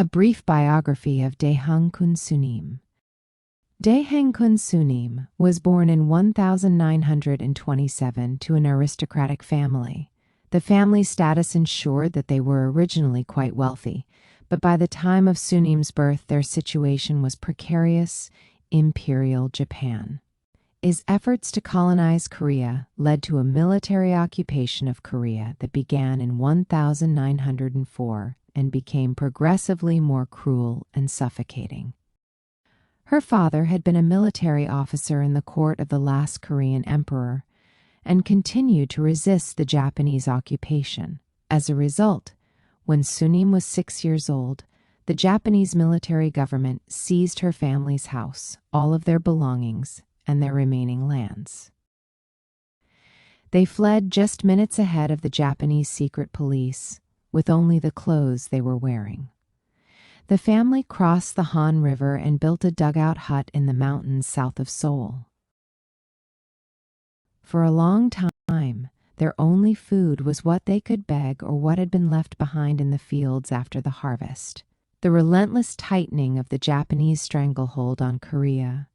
A brief biography of Daehaeng-kun Sunim. Daehaeng-kun Sunim was born in 1927 to an aristocratic family. The family's status ensured that they were originally quite wealthy, but by the time of Sunim's birth, their situation was precarious. Imperial Japan. His efforts to colonize Korea led to a military occupation of Korea that began in 1904 and became progressively more cruel and suffocating. Her father had been a military officer in the court of the last Korean emperor and continued to resist the Japanese occupation. As a result, when Sunim was 6 years old, the Japanese military government seized her family's house, all of their belongings, and their remaining lands. They fled just minutes ahead of the Japanese secret police, with only the clothes they were wearing. The family crossed the Han River and built a dugout hut in the mountains south of Seoul. For a long time, their only food was what they could beg or what had been left behind in the fields after the harvest. The relentless tightening of the Japanese stranglehold on Korea,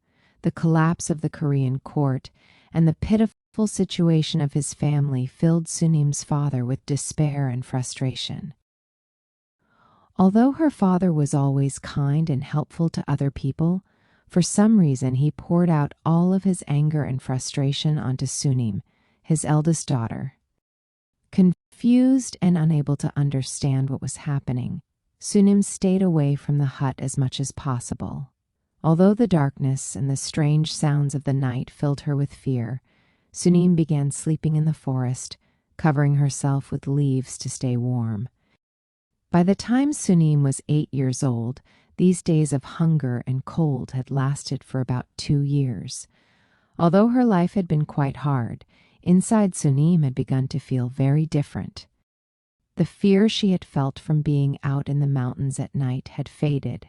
the collapse of the Korean court, and the pitiful situation of his family filled Sunim's father with despair and frustration. Although her father was always kind and helpful to other people, for some reason he poured out all of his anger and frustration onto Sunim, his eldest daughter. Confused and unable to understand what was happening, Sunim stayed away from the hut as much as possible. Although the darkness and the strange sounds of the night filled her with fear, Sunim began sleeping in the forest, covering herself with leaves to stay warm. By the time Sunim was 8 years old, these days of hunger and cold had lasted for about 2 years. Although her life had been quite hard, inside Sunim had begun to feel very different. The fear she had felt from being out in the mountains at night had faded,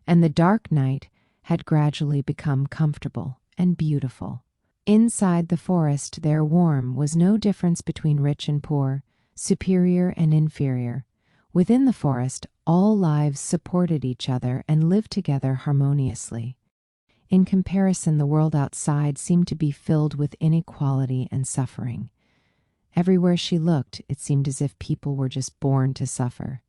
and the dark night had gradually become comfortable and beautiful. Inside the forest there was no difference between rich and poor, superior and inferior. Within the forest, all lives supported each other and lived together harmoniously. In comparison, the world outside seemed to be filled with inequality and suffering. Everywhere she looked, it seemed as if people were just born to suffer.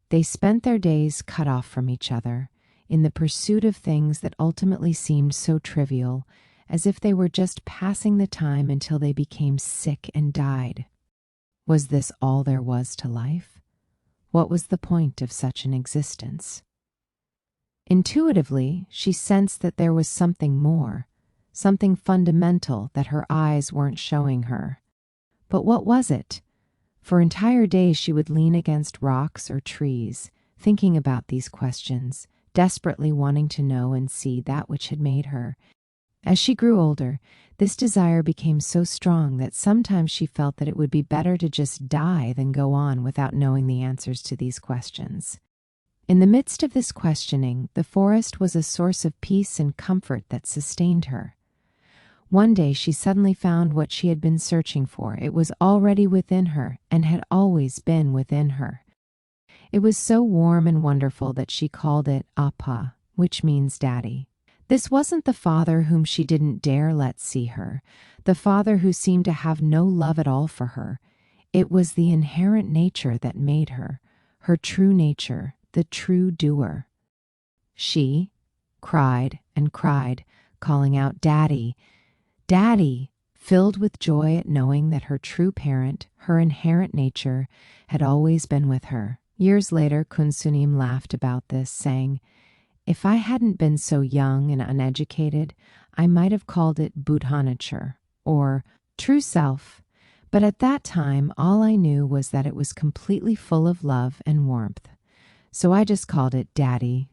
They spent their days cut off from each other, in the pursuit of things that ultimately seemed so trivial, as if they were just passing the time until they became sick and died. Was this all there was to life? What was the point of such an existence? Intuitively, she sensed that there was something more, something fundamental that her eyes weren't showing her. But what was it? For entire days she would lean against rocks or trees, thinking about these questions, desperately wanting to know and see that which had made her. As she grew older, this desire became so strong that sometimes she felt that it would be better to just die than go on without knowing the answers to these questions. In the midst of this questioning, the forest was a source of peace and comfort that sustained her. One day she suddenly found what she had been searching for. It was already within her and had always been within her. It was so warm and wonderful that she called it Appa, which means daddy. This wasn't the father whom she didn't dare let see her, the father who seemed to have no love at all for her. It was the inherent nature that made her, her true nature, the true doer. She cried and cried, calling out, "Daddy, Daddy," filled with joy at knowing that her true parent, her inherent nature, had always been with her. Years later, Kun Sunim laughed about this, saying, "If I hadn't been so young and uneducated, I might have called it Buddha-nature, or true self, but at that time all I knew was that it was completely full of love and warmth. So I just called it Daddy."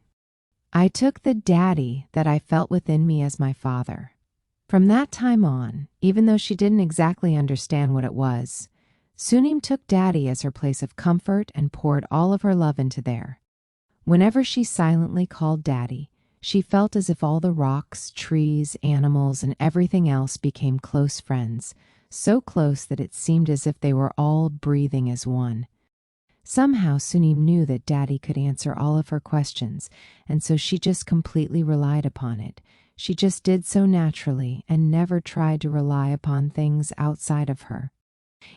I took the daddy that I felt within me as my father. From that time on, even though she didn't exactly understand what it was, Sunim took Daddy as her place of comfort and poured all of her love into there. Whenever she silently called Daddy, she felt as if all the rocks, trees, animals, and everything else became close friends, so close that it seemed as if they were all breathing as one. Somehow Sunim knew that Daddy could answer all of her questions, and so she just completely relied upon it. She just did so naturally and never tried to rely upon things outside of her.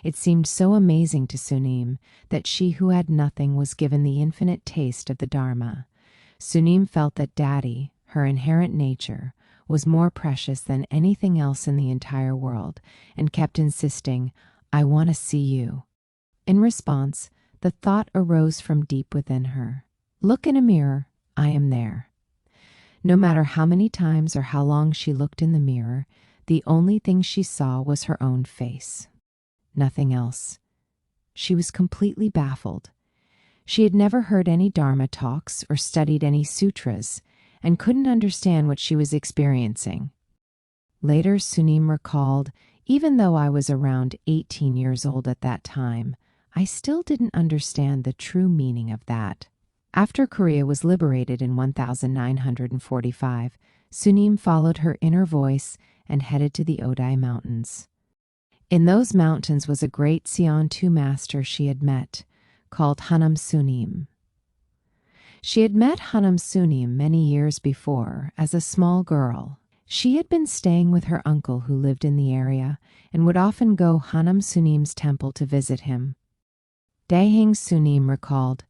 It seemed so amazing to Sunim that she who had nothing was given the infinite taste of the Dharma. Sunim felt that Daddy, her inherent nature, was more precious than anything else in the entire world, and kept insisting, "I want to see you." In response, the thought arose from deep within her. Look in a mirror, I am there. No matter how many times or how long she looked in the mirror, the only thing she saw was her own face. Nothing else. She was completely baffled. She had never heard any Dharma talks or studied any sutras, and couldn't understand what she was experiencing. Later, Sunim recalled, even though I was around 18 years old at that time, I still didn't understand the true meaning of that. After Korea was liberated in 1945, Sunim followed her inner voice and headed to the Odai Mountains. In those mountains was a great Seon Tu master she had met, called Hanam Sunim. She had met Hanam Sunim many years before as a small girl. She had been staying with her uncle who lived in the area and would often go Hanam Sunim's temple to visit him. Daehang Sunim recalled,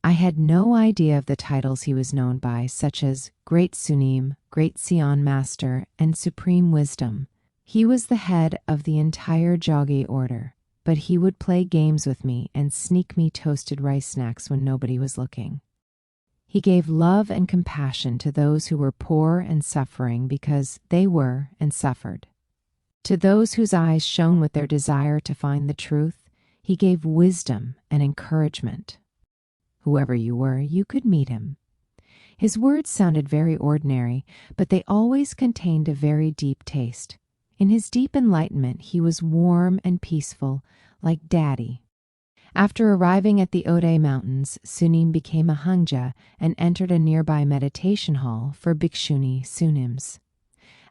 I had no idea of the titles he was known by, such as Great Sunim, Great Seon Master, and Supreme Wisdom. He was the head of the entire Jogye order, but he would play games with me and sneak me toasted rice snacks when nobody was looking. He gave love and compassion to those who were poor and suffering because they were and suffered. To those whose eyes shone with their desire to find the truth, he gave wisdom and encouragement. Whoever you were, you could meet him. His words sounded very ordinary, but they always contained a very deep taste. In his deep enlightenment, he was warm and peaceful, like Daddy. After arriving at the Odai Mountains, Sunim became a Hangja and entered a nearby meditation hall for Bhikshuni Sunims.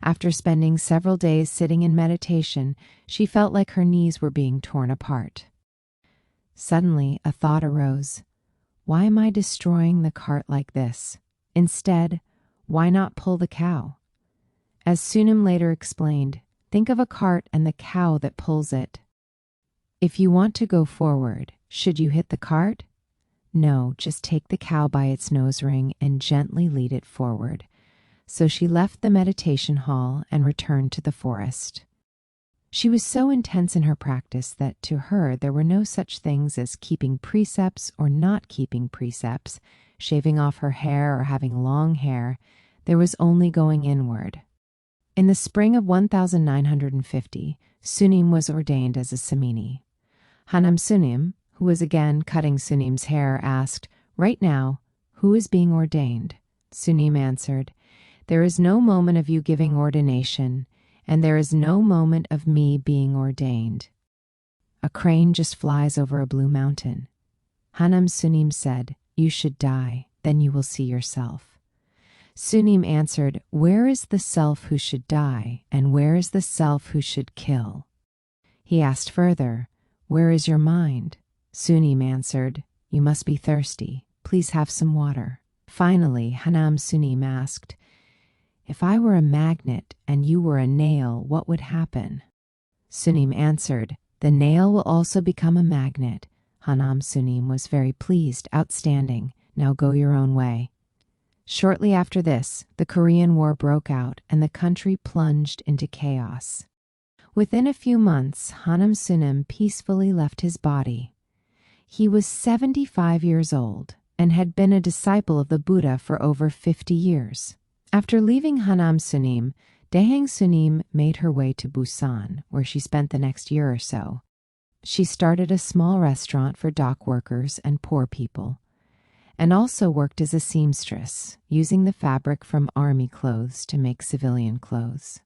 After spending several days sitting in meditation, she felt like her knees were being torn apart. Suddenly, a thought arose. Why am I destroying the cart like this? Instead, why not pull the cow? As Sunim later explained, think of a cart and the cow that pulls it. If you want to go forward, should you hit the cart? No, just take the cow by its nose ring and gently lead it forward. So she left the meditation hall and returned to the forest. She was so intense in her practice that to her there were no such things as keeping precepts or not keeping precepts, shaving off her hair or having long hair. There was only going inward. In the spring of 1950, Sunim was ordained as a Samini. Hanam Sunim, who was again cutting Sunim's hair, asked, Right now, who is being ordained? Sunim answered, There is no moment of you giving ordination, and there is no moment of me being ordained. A crane just flies over a blue mountain. Hanam Sunim said, You should die, then you will see yourself. Sunim answered, Where is the self who should die, and where is the self who should kill? He asked further, Where is your mind? Sunim answered, You must be thirsty. Please have some water. Finally, Hanam Sunim asked, If I were a magnet and you were a nail, what would happen? Sunim answered, The nail will also become a magnet. Hanam Sunim was very pleased. Outstanding. Now go your own way. Shortly after this, the Korean War broke out and the country plunged into chaos. Within a few months, Hanam Sunim peacefully left his body. He was 75 years old and had been a disciple of the Buddha for over 50 years. After leaving Hanam Sunim, Daehang Sunim made her way to Busan, where she spent the next year or so. She started a small restaurant for dock workers and poor people, and also worked as a seamstress, using the fabric from army clothes to make civilian clothes.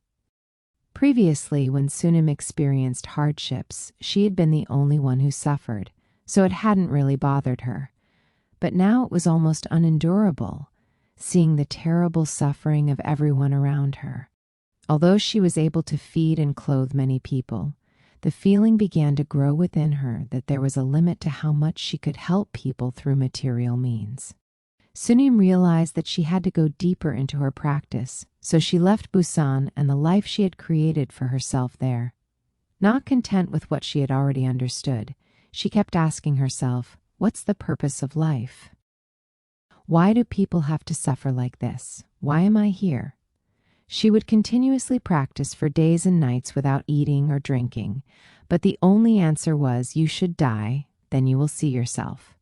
Previously, when Sunim experienced hardships, she had been the only one who suffered, so it hadn't really bothered her. But now it was almost unendurable, seeing the terrible suffering of everyone around her. Although she was able to feed and clothe many people, The feeling began to grow within her that there was a limit to how much she could help people through material means. Sunim realized that she had to go deeper into her practice, so she left Busan and the life she had created for herself there. Not content with what she had already understood, she kept asking herself, what's the purpose of life? Why do people have to suffer like this? Why am I here? She would continuously practice for days and nights without eating or drinking, but the only answer was, you should die, then you will see yourself.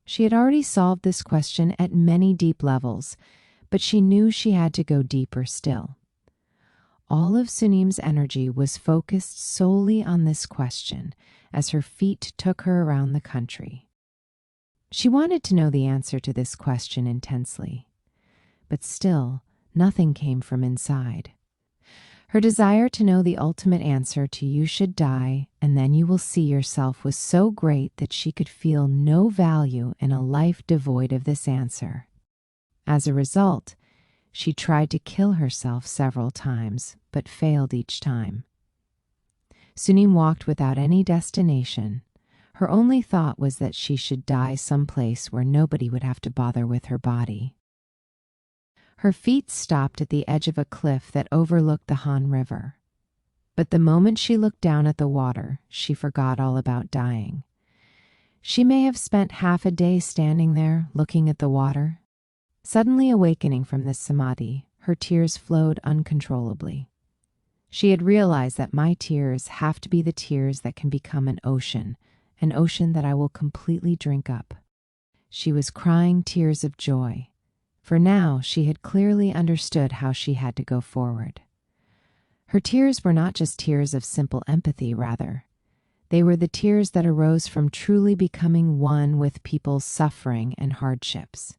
She had already solved this question at many deep levels, but she knew she had to go deeper still. All of Sunim's energy was focused solely on this question as her feet took her around the country. She wanted to know the answer to this question intensely, but still, nothing came from inside. Her desire to know the ultimate answer to you should die and then you will see yourself was so great that she could feel no value in a life devoid of this answer. As a result, she tried to kill herself several times, but failed each time. Sunim walked without any destination. Her only thought was that she should die someplace where nobody would have to bother with her body. Her feet stopped at the edge of a cliff that overlooked the Han River. But the moment she looked down at the water, she forgot all about dying. She may have spent half a day standing there, looking at the water. Suddenly awakening from this samadhi, her tears flowed uncontrollably. She had realized that my tears have to be the tears that can become an ocean that I will completely drink up. She was crying tears of joy, for now she had clearly understood how she had to go forward. Her tears were not just tears of simple empathy, rather. They were the tears that arose from truly becoming one with people's suffering and hardships.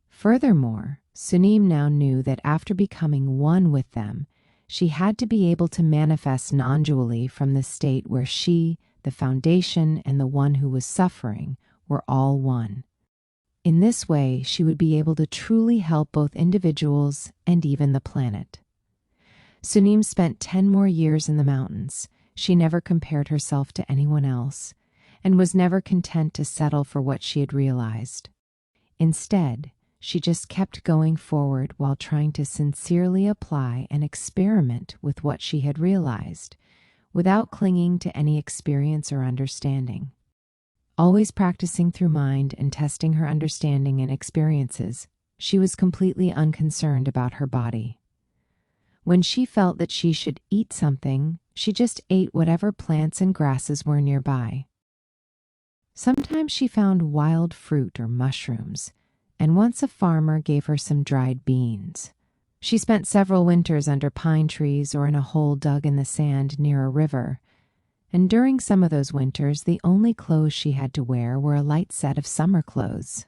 Furthermore, Sunim now knew that after becoming one with them, she had to be able to manifest non-dually from the state where she, the foundation, and the one who was suffering were all one. In this way, she would be able to truly help both individuals and even the planet. Sunim spent 10 more years in the mountains. She never compared herself to anyone else, and was never content to settle for what she had realized. Instead, she just kept going forward while trying to sincerely apply and experiment with what she had realized, without clinging to any experience or understanding. Always practicing through mind and testing her understanding and experiences, she was completely unconcerned about her body. When she felt that she should eat something, she just ate whatever plants and grasses were nearby. Sometimes she found wild fruit or mushrooms, and once a farmer gave her some dried beans. She spent several winters under pine trees or in a hole dug in the sand near a river, and during some of those winters the only clothes she had to wear were a light set of summer clothes.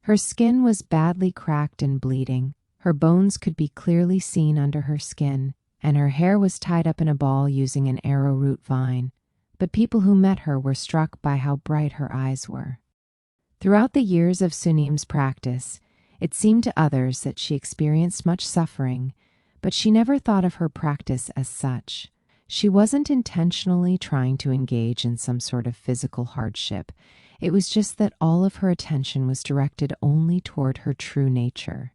Her skin was badly cracked and bleeding, her bones could be clearly seen under her skin, and her hair was tied up in a ball using an arrowroot vine, but people who met her were struck by how bright her eyes were. Throughout the years of Sunim's practice, it seemed to others that she experienced much suffering, but she never thought of her practice as such. She wasn't intentionally trying to engage in some sort of physical hardship. It was just that all of her attention was directed only toward her true nature.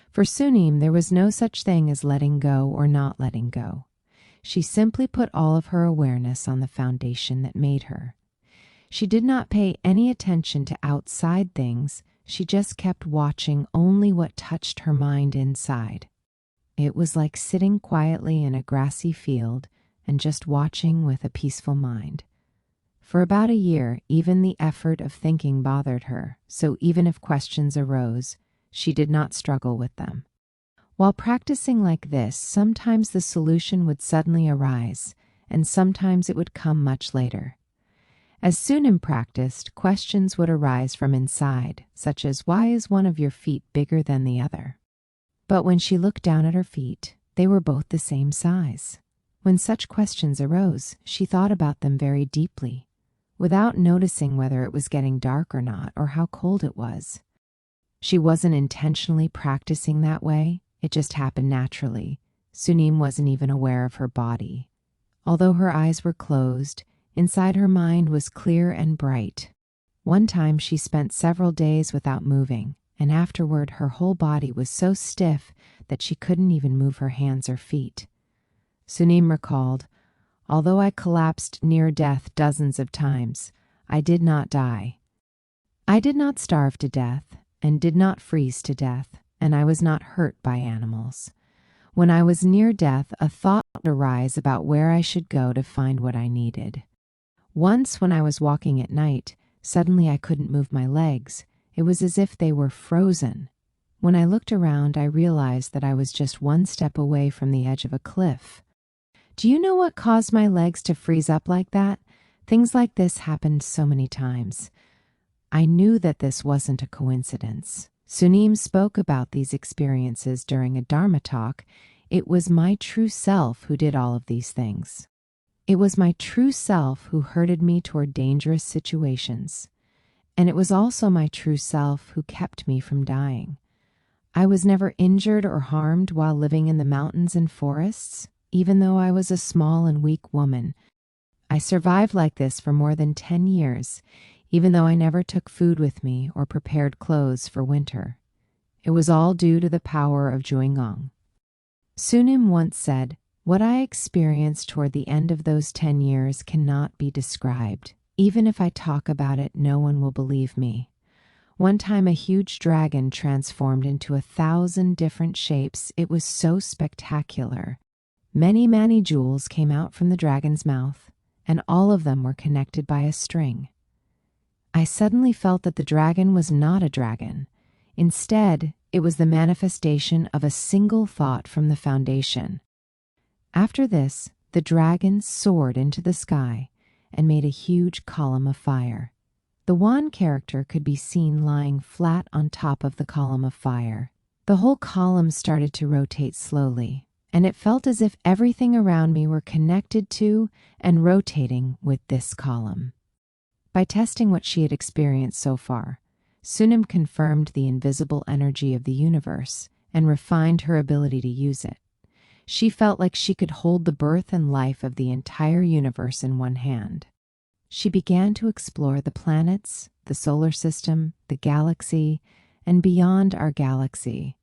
For Sunim, there was no such thing as letting go or not letting go. She simply put all of her awareness on the foundation that made her. She did not pay any attention to outside things. She just kept watching only what touched her mind inside. It was like sitting quietly in a grassy field and just watching with a peaceful mind. For about a year, even the effort of thinking bothered her, so even if questions arose, she did not struggle with them. While practicing like this, sometimes the solution would suddenly arise, and sometimes it would come much later. As Sunim practiced, questions would arise from inside, such as, why is one of your feet bigger than the other? But when she looked down at her feet, they were both the same size. When such questions arose, she thought about them very deeply, without noticing whether it was getting dark or not, or how cold it was. She wasn't intentionally practicing that way, it just happened naturally. Sunim wasn't even aware of her body. Although her eyes were closed, inside her mind was clear and bright. One time she spent several days without moving, and afterward her whole body was so stiff that she couldn't even move her hands or feet. Sunim recalled, "Although I collapsed near death dozens of times, I did not die. I did not starve to death and did not freeze to death, and I was not hurt by animals. When I was near death, a thought would arise about where I should go to find what I needed. Once when I was walking at night, suddenly I couldn't move my legs. It was as if they were frozen. When I looked around, I realized that I was just one step away from the edge of a cliff. Do you know what caused my legs to freeze up like that? Things like this happened so many times. I knew that this wasn't a coincidence." Sunim spoke about these experiences during a Dharma talk. "It was my true self who did all of these things. It was my true self who herded me toward dangerous situations. And it was also my true self who kept me from dying. I was never injured or harmed while living in the mountains and forests, even though I was a small and weak woman. I survived like this for more than 10 years, even though I never took food with me or prepared clothes for winter. It was all due to the power of Juing'ong." Sunim once said, "What I experienced toward the end of those 10 years cannot be described. Even if I talk about it, no one will believe me. One time a huge dragon transformed into 1,000 different shapes. It was so spectacular. Many Mani jewels came out from the dragon's mouth, and all of them were connected by a string. I suddenly felt that the dragon was not a dragon. Instead, it was the manifestation of a single thought from the foundation. After this, the dragon soared into the sky and made a huge column of fire. The Wan character could be seen lying flat on top of the column of fire. The whole column started to rotate slowly, and it felt as if everything around me were connected to and rotating with this column." By testing what she had experienced so far, Sunim confirmed the invisible energy of the universe and refined her ability to use it. She felt like she could hold the birth and life of the entire universe in one hand. She began to explore the planets, the solar system, the galaxy, and beyond our galaxy.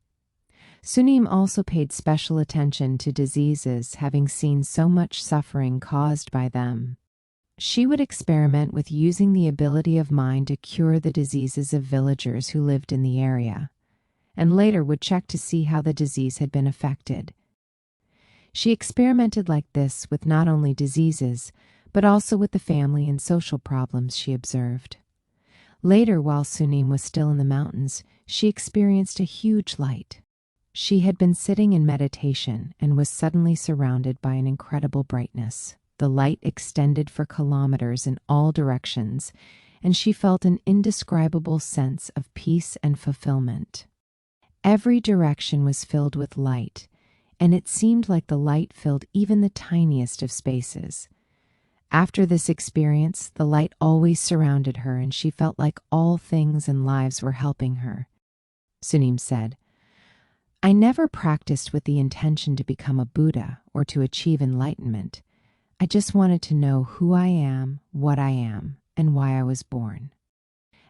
Sunim also paid special attention to diseases, having seen so much suffering caused by them. She would experiment with using the ability of mind to cure the diseases of villagers who lived in the area, and later would check to see how the disease had been affected. She experimented like this with not only diseases, but also with the family and social problems she observed. Later, while Sunim was still in the mountains, she experienced a huge light. She had been sitting in meditation and was suddenly surrounded by an incredible brightness. The light extended for kilometers in all directions, and she felt an indescribable sense of peace and fulfillment. Every direction was filled with light, and it seemed like the light filled even the tiniest of spaces. After this experience, the light always surrounded her, and she felt like all things and lives were helping her. Sunim said, "I never practiced with the intention to become a Buddha or to achieve enlightenment. I just wanted to know who I am, what I am, and why I was born.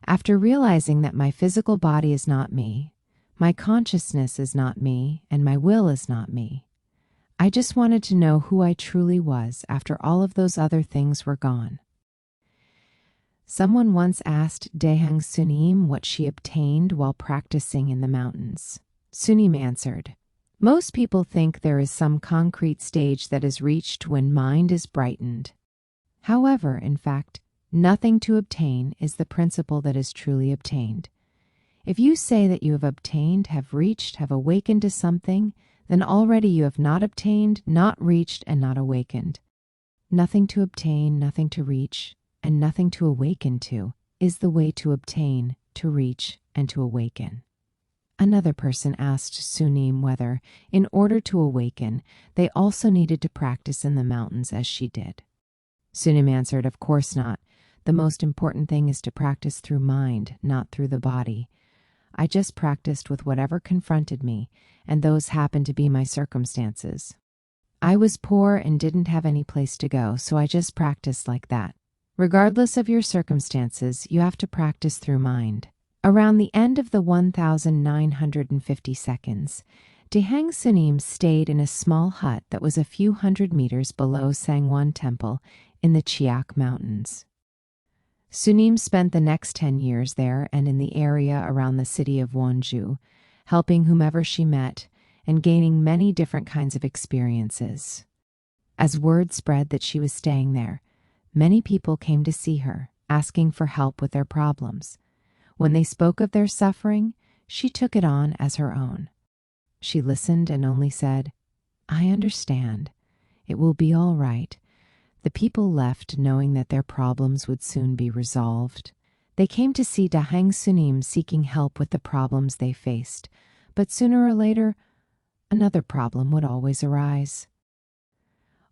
After realizing that my physical body is not me, my consciousness is not me, and my will is not me, I just wanted to know who I truly was after all of those other things were gone." Someone once asked Dehang Sunim what she obtained while practicing in the mountains. Sunim answered, "Most people think there is some concrete stage that is reached when mind is brightened. However, in fact, nothing to obtain is the principle that is truly obtained. If you say that you have obtained, have reached, have awakened to something, then already you have not obtained, not reached, and not awakened. Nothing to obtain, nothing to reach, and nothing to awaken to is the way to obtain, to reach, and to awaken." Another person asked Sunim whether, in order to awaken, they also needed to practice in the mountains as she did. Sunim answered, "Of course not. The most important thing is to practice through mind, not through the body. I just practiced with whatever confronted me, and those happened to be my circumstances. I was poor and didn't have any place to go, so I just practiced like that. Regardless of your circumstances, you have to practice through mind. Around the end of the 1,950 seconds, Dehang Sunim stayed in a small hut that was a few hundred meters below Sangwon Temple in the Chiak Mountains. Sunim spent the next 10 years there and in the area around the city of Wonju, helping whomever she met and gaining many different kinds of experiences. As word spread that she was staying there, many people came to see her, asking for help with their problems. When they spoke of their suffering, she took it on as her own. She listened and only said, "I understand. It will be all right." The people left knowing that their problems would soon be resolved. They came to see Dehang Sunim seeking help with the problems they faced, but sooner or later, another problem would always arise.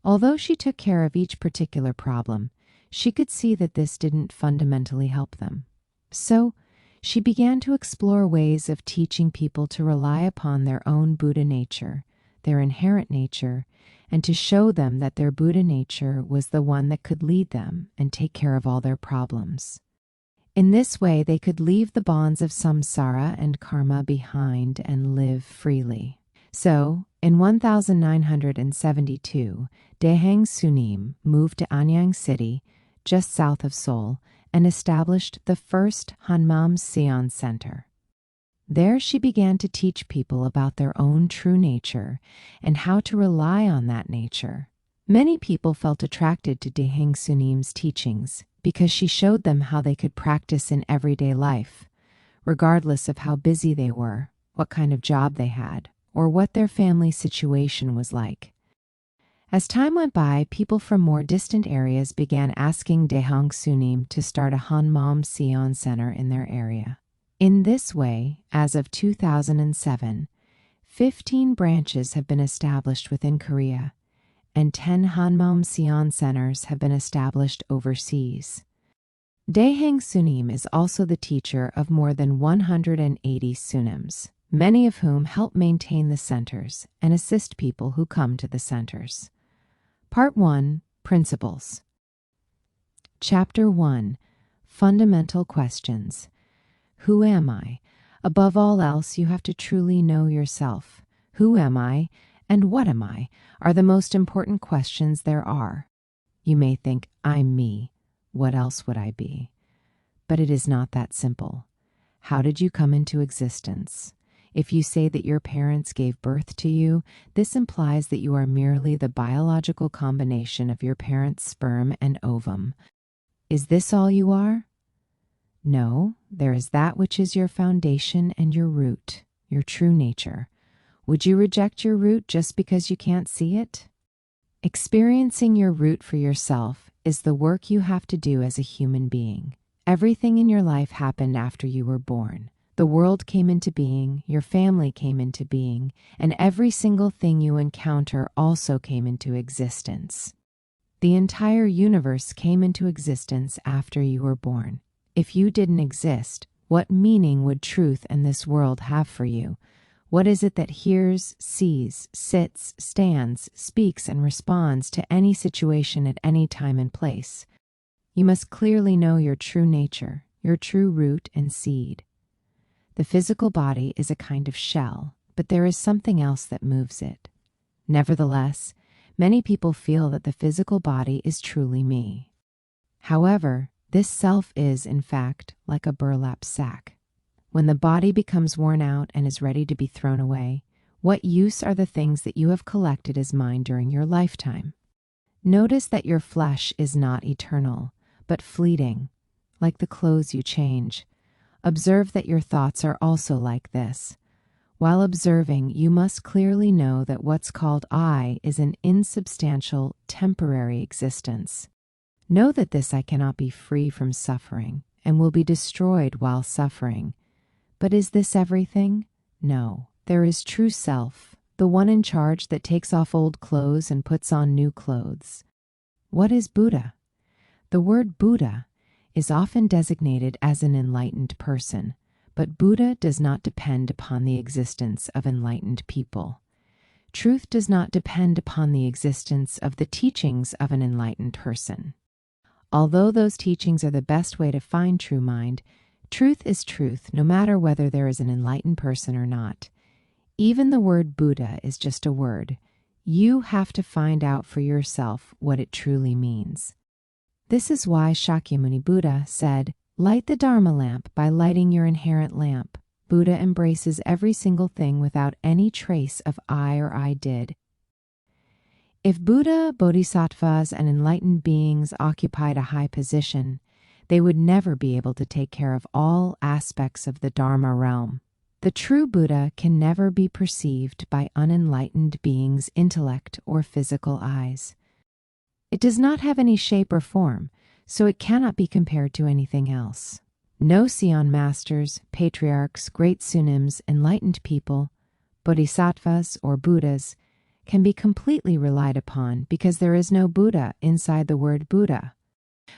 Although she took care of each particular problem, she could see that this didn't fundamentally help them. So, she began to explore ways of teaching people to rely upon their own Buddha nature, their inherent nature, and to show them that their Buddha nature was the one that could lead them and take care of all their problems. In this way, they could leave the bonds of samsara and karma behind and live freely. So, in 1972, Dehang Sunim moved to Anyang City, just south of Seoul, and established the first Hanmam Seon Center. There she began to teach people about their own true nature and how to rely on that nature. Many people felt attracted to Dehang Sunim's teachings because she showed them how they could practice in everyday life, regardless of how busy they were, what kind of job they had, or what their family situation was like. As time went by, people from more distant areas began asking Dehang Sunim to start a Hanmam Seon Center in their area. In this way, as of 2007, 15 branches have been established within Korea, and 10 Hanmam Seon centers have been established overseas. Dehang Sunim is also the teacher of more than 180 Sunims, many of whom help maintain the centers and assist people who come to the centers. Part 1, Principles. Chapter 1, Fundamental Questions. Who am I? Above all else, you have to truly know yourself. Who am I and what am I are the most important questions there are. You may think, I'm me. What else would I be? But it is not that simple. How did you come into existence? If you say that your parents gave birth to you, this implies that you are merely the biological combination of your parents' sperm and ovum. Is this all you are? No, there is that which is your foundation and your root, your true nature. Would you reject your root just because you can't see it? Experiencing your root for yourself is the work you have to do as a human being. Everything in your life happened after you were born. The world came into being, your family came into being, and every single thing you encounter also came into existence. The entire universe came into existence after you were born. If you didn't exist, what meaning would truth and this world have for you? What is it that hears, sees, sits, stands, speaks, and responds to any situation at any time and place? You must clearly know your true nature, your true root and seed. The physical body is a kind of shell, but there is something else that moves it. Nevertheless, many people feel that the physical body is truly me. However, this self is, in fact, like a burlap sack. When the body becomes worn out and is ready to be thrown away, what use are the things that you have collected as mine during your lifetime? Notice that your flesh is not eternal, but fleeting, like the clothes you change. Observe that your thoughts are also like this. While observing, you must clearly know that what's called I is an insubstantial, temporary existence. Know that this I cannot be free from suffering and will be destroyed while suffering. But is this everything? No. There is true self, the one in charge that takes off old clothes and puts on new clothes. What is Buddha? The word Buddha is often designated as an enlightened person, but Buddha does not depend upon the existence of enlightened people. Truth does not depend upon the existence of the teachings of an enlightened person. Although those teachings are the best way to find true mind, truth is truth no matter whether there is an enlightened person or not. Even the word Buddha is just a word. You have to find out for yourself what it truly means. This is why Shakyamuni Buddha said, "Light the Dharma lamp by lighting your inherent lamp." Buddha embraces every single thing without any trace of I or I did. If Buddha, bodhisattvas, and enlightened beings occupied a high position, they would never be able to take care of all aspects of the Dharma realm. The true Buddha can never be perceived by unenlightened beings' intellect or physical eyes. It does not have any shape or form, so it cannot be compared to anything else. No Seon masters, patriarchs, great sunims, enlightened people, bodhisattvas, or Buddhas can be completely relied upon because there is no Buddha inside the word Buddha.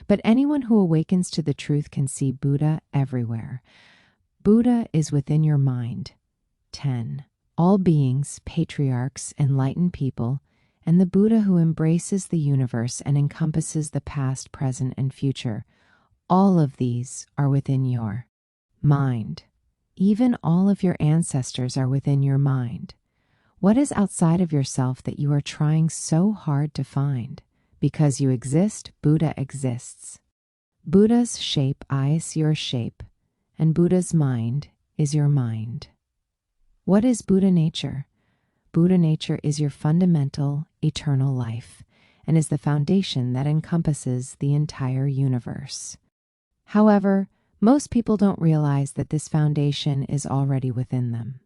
But anyone who awakens to the truth can see Buddha everywhere. Buddha is within your mind. 10. All beings, patriarchs, enlightened people, and the Buddha who embraces the universe and encompasses the past, present, and future, all of these are within your mind. Even all of your ancestors are within your mind. What is outside of yourself that you are trying so hard to find? Because you exist, Buddha exists. Buddha's shape is your shape, and Buddha's mind is your mind. What is Buddha nature? Buddha nature is your fundamental, eternal life, and is the foundation that encompasses the entire universe. However, most people don't realize that this foundation is already within them.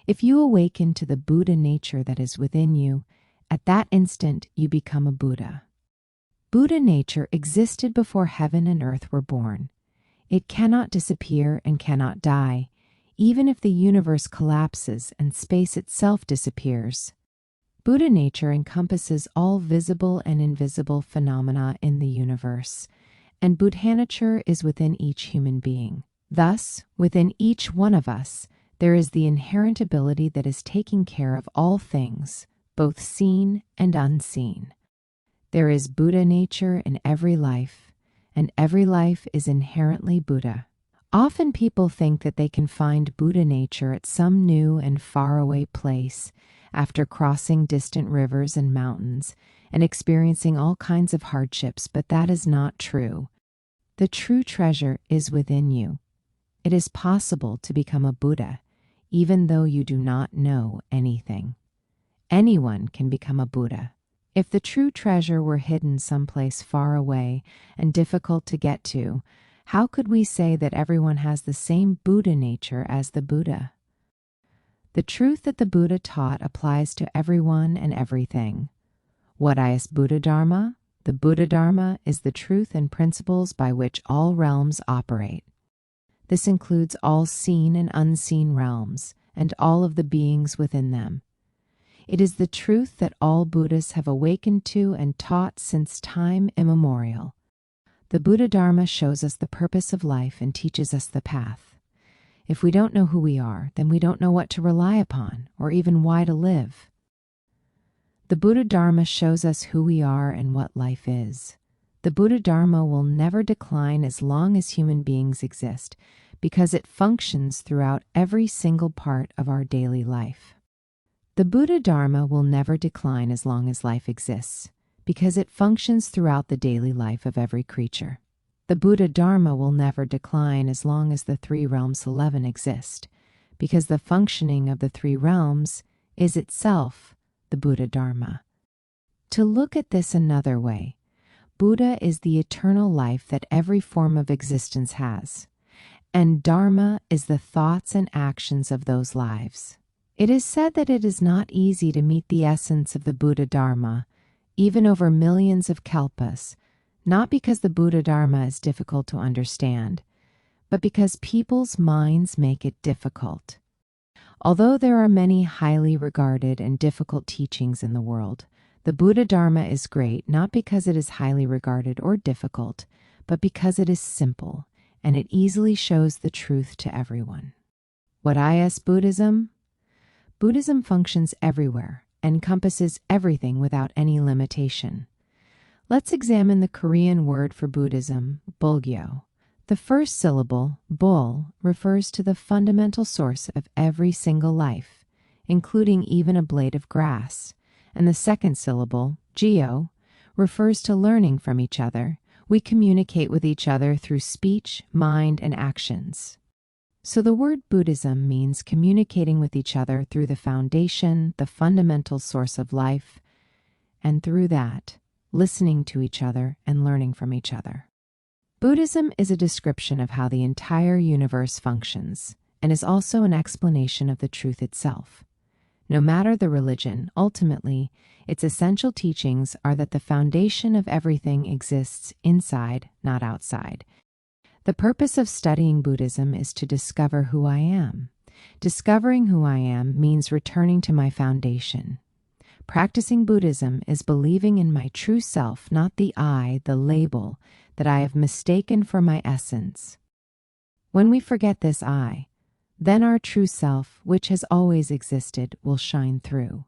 If you awaken to the Buddha nature that is within you, at that instant you become a Buddha. Buddha nature existed before heaven and earth were born. It cannot disappear and cannot die, even if the universe collapses and space itself disappears. Buddha nature encompasses all visible and invisible phenomena in the universe, and Buddhanature is within each human being. Thus, within each one of us, there is the inherent ability that is taking care of all things, both seen and unseen. There is Buddha nature in every life, and every life is inherently Buddha. Often people think that they can find Buddha nature at some new and faraway place after crossing distant rivers and mountains and experiencing all kinds of hardships, but that is not true. The true treasure is within you. It is possible to become a Buddha, even though you do not know anything. Anyone can become a Buddha. If the true treasure were hidden someplace far away and difficult to get to, how could we say that everyone has the same Buddha nature as the Buddha? The truth that the Buddha taught applies to everyone and everything. What is Buddha Dharma? The Buddha Dharma is the truth and principles by which all realms operate. This includes all seen and unseen realms, and all of the beings within them. It is the truth that all Buddhas have awakened to and taught since time immemorial. The Buddha Dharma shows us the purpose of life and teaches us the path. If we don't know who we are, then we don't know what to rely upon, or even why to live. The Buddha Dharma shows us who we are and what life is. The Buddha Dharma will never decline as long as human beings exist, because it functions throughout every single part of our daily life. The Buddha Dharma will never decline as long as life exists, because it functions throughout the daily life of every creature. The Buddha Dharma will never decline as long as the three realms 11 exist, because the functioning of the three realms is itself the Buddha Dharma. To look at this another way, Buddha is the eternal life that every form of existence has, and Dharma is the thoughts and actions of those lives. It is said that it is not easy to meet the essence of the Buddha Dharma, even over millions of kalpas, not because the Buddha Dharma is difficult to understand, but because people's minds make it difficult. Although there are many highly regarded and difficult teachings in the world, the Buddha Dharma is great not because it is highly regarded or difficult, but because it is simple and it easily shows the truth to everyone. What is Buddhism? Buddhism functions everywhere, encompasses everything without any limitation. Let's examine the Korean word for Buddhism, Bulgyo. The first syllable, Bul, refers to the fundamental source of every single life, including even a blade of grass, and the second syllable, Gyo, refers to learning from each other. We communicate with each other through speech, mind, and actions. So the word Buddhism means communicating with each other through the foundation, the fundamental source of life, and through that, listening to each other and learning from each other. Buddhism is a description of how the entire universe functions and is also an explanation of the truth itself. No matter the religion, ultimately, its essential teachings are that the foundation of everything exists inside, not outside. The purpose of studying Buddhism is to discover who I am. Discovering who I am means returning to my foundation. Practicing Buddhism is believing in my true self, not the I, the label, that I have mistaken for my essence. When we forget this I, then our true self, which has always existed, will shine through.